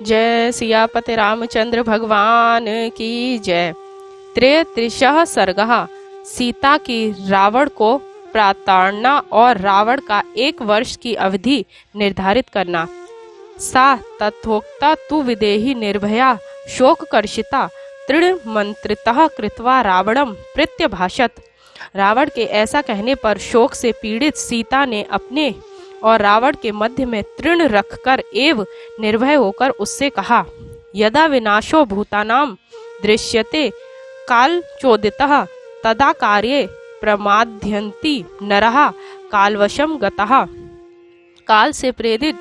जय सियापति रामचंद्र भगवान की जय। त्रयः सर्गः। सीता की रावण को प्रताड़ना और रावण का 1 वर्ष की अवधि निर्धारित करना। सा तथोक्ता तु विदेही निर्भया शोककर्षिता तृणमंत्रितः कृत्वा रावणं प्रत्यभाषत। रावण के ऐसा कहने पर शोक से पीड़ित सीता ने अपने और रावण के मध्य में तृण रखकर एवं निर्भय होकर उससे कहा, यदा विनाशो भूतानां दृश्यते काल चोदितः तदा कार्ये प्रमाद्यन्ति नरः कालवशं गतः। काल से प्रेरित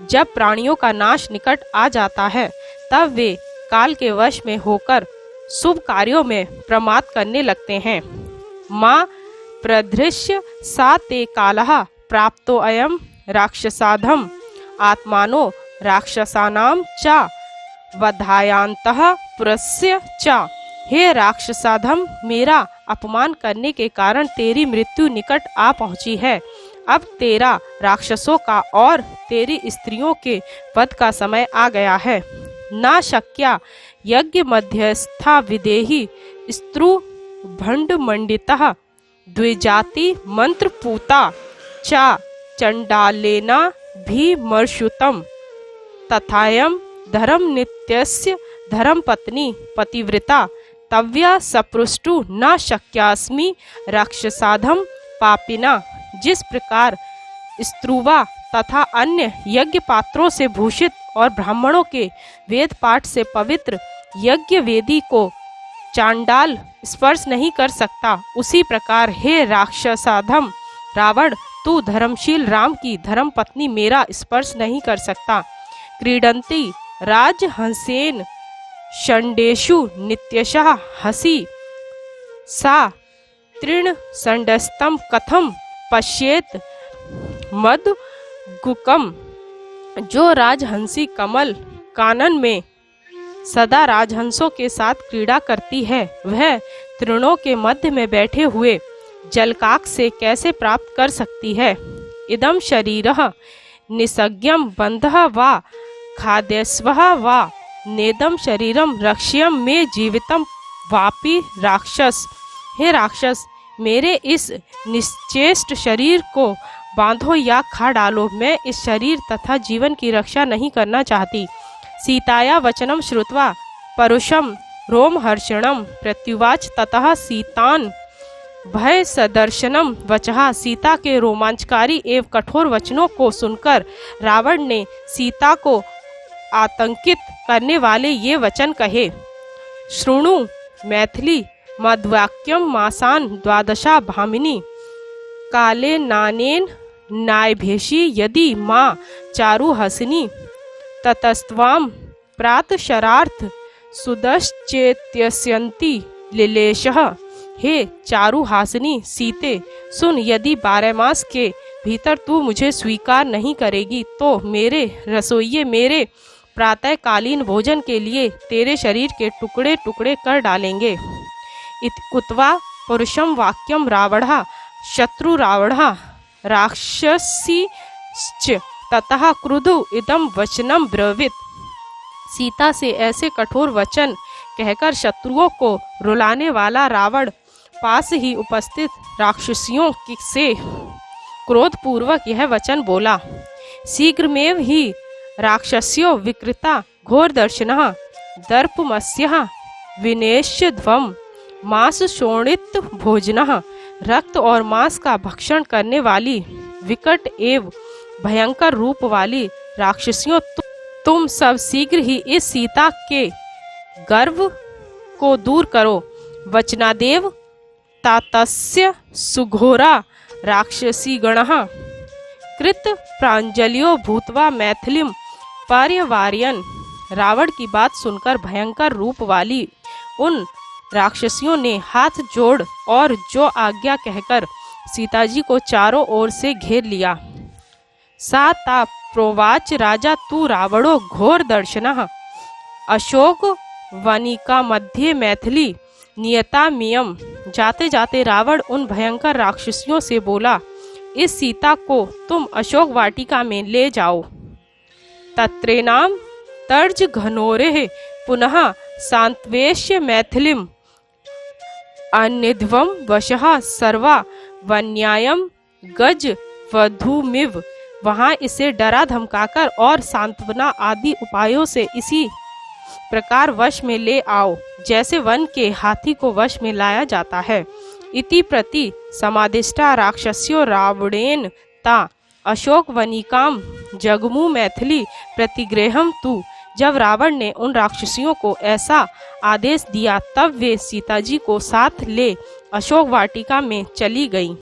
जब प्राणियों का नाश निकट आ जाता है तब वे काल के वश में होकर शुभ कार्यों में प्रमाद करने लगते हैं। माँ प्रदृश्य सा ते कालः प्राप्तो अयम राक्षसाधम आत्मानो राक्षसानां च वधायांतः पुरस्य च। हे राक्षसाधम, मेरा अपमान करने के कारण तेरी मृत्यु निकट आ पहुंची है। अब तेरा राक्षसों का और तेरी स्त्रियों के वध का समय आ गया है। न शक्या यज्ञ मध्यस्था विदेही स्त्रु भंड मंडितः द्विजाति मंत्रपूता चा चंडालेना भीमर्षुतम तथायम धर्म नित्यस्य धर्म पत्नी पतिव्रता तव्या सपृष्टु न शक्यास्मि राक्षसाधम पापिना। जिस प्रकार स्त्रुवा तथा अन्य यज्ञ पात्रों से भूषित और ब्राह्मणों के वेद पाठ से पवित्र यज्ञ वेदी को चांडाल स्पर्श नहीं कर सकता, उसी प्रकार हे राक्षसाधम रावण, तू धर्मशील राम की धर्म पत्नी मेरा स्पर्श नहीं कर सकता। क्रीडंती राजहंसेन षंडेषु नित्यशः हसी सा तृण संडस्तम कथम पश्येत मदगुकम। जो राजहंसी कमल कानन में सदा राजहंसों के साथ क्रीड़ा करती है, वह तृणों के मध्य में बैठे हुए जलकाक से कैसे प्राप्त कर सकती है। इदम शरीरः निसज्ञम बंधः वा खाद्यस्वः वा नेदम शरीरम रक्ष्यम में जीवितम वापि राक्षस। हे राक्षस, मेरे इस निश्चेष्ट शरीर को बांधो या खा डालो, मैं इस शरीर तथा जीवन की रक्षा नहीं करना चाहती। सीताया वचनम श्रुत्वा परुषम रोमहर्षणम प्रत्युवाच। ततः सीतान भय सदर्शनम वचहा। सीता के रोमांचकारी एवं कठोर वचनों को सुनकर रावण ने सीता को आतंकित करने वाले ये वचन कहे। शृणु मैथिली मद्वाक्यम मासान द्वादशा भामिनी काले नानेन नायभेषी यदि माँ चारु हसनी ततस्त्वाम प्रात शरार्थ सुदश्चेत्यस्यन्ति लिलेशः। हे चारु हासिनी सीते, सुन, यदि 12 मास के भीतर तू मुझे स्वीकार नहीं करेगी तो मेरे रसोइये मेरे प्रातःकालीन भोजन के लिए तेरे शरीर के टुकड़े टुकड़े कर डालेंगे। उक्त्वा पुरुषम वाक्यम रावणः शत्रु रावणः राक्षसीश्च ततः क्रुधो इदम वचनम ब्रवीत। सीता से ऐसे कठोर वचन कहकर शत्रुओं को रुलाने वाला रावण पास ही उपस्थित राक्षसियों से क्रोधपूर्वक यह वचन बोला। शीघ्रमेव ही राक्षस्यो विकृता घोर दर्शनः दर्पमस्यः विनेश्यध्वम मांस शोणित भोजनः। रक्त और मांस का भक्षण करने वाली विकट एवं भयंकर रूप वाली राक्षसियों, तुम सब शीघ्र ही इस सीता के गर्व को दूर करो। वचनादेव तातस्य सुघोरा राक्षसी गणः कृत प्रांजलियो भूतवा मैथिलीम पर्यवार्यन। रावण की बात सुनकर भयंकर रूप वाली उन राक्षसियों ने हाथ जोड़ और जो आज्ञा कहकर सीताजी को चारों ओर से घेर लिया। सा ता प्रोवाच राजा तू रावणो घोर दर्शनः अशोक वनिका मध्य मैथिली नियता मियम। जाते जाते रावण उन भयंकर राक्षसियों से बोला, इस सीता को तुम अशोक वाटिका में ले जाओ। तत्रेणाम तर्ज घनोरे पुनः सांत्वेश्य मैथिलीम अनिध्वम वशः सर्वा वन्यायम गज वधूमिव। वहां इसे डरा धमकाकर और सांत्वना आदि उपायों से इसी प्रकार वश में ले आओ जैसे वन के हाथी को वश में लाया जाता है। इति प्रति समादिष्टा राक्षस्यो रावणेन ता अशोक वनिकाम जगमु मैथिली प्रतिग्रहम तु। जब रावण ने उन राक्षसियों को ऐसा आदेश दिया तब वे सीता जी को साथ ले अशोक वाटिका में चली गईं।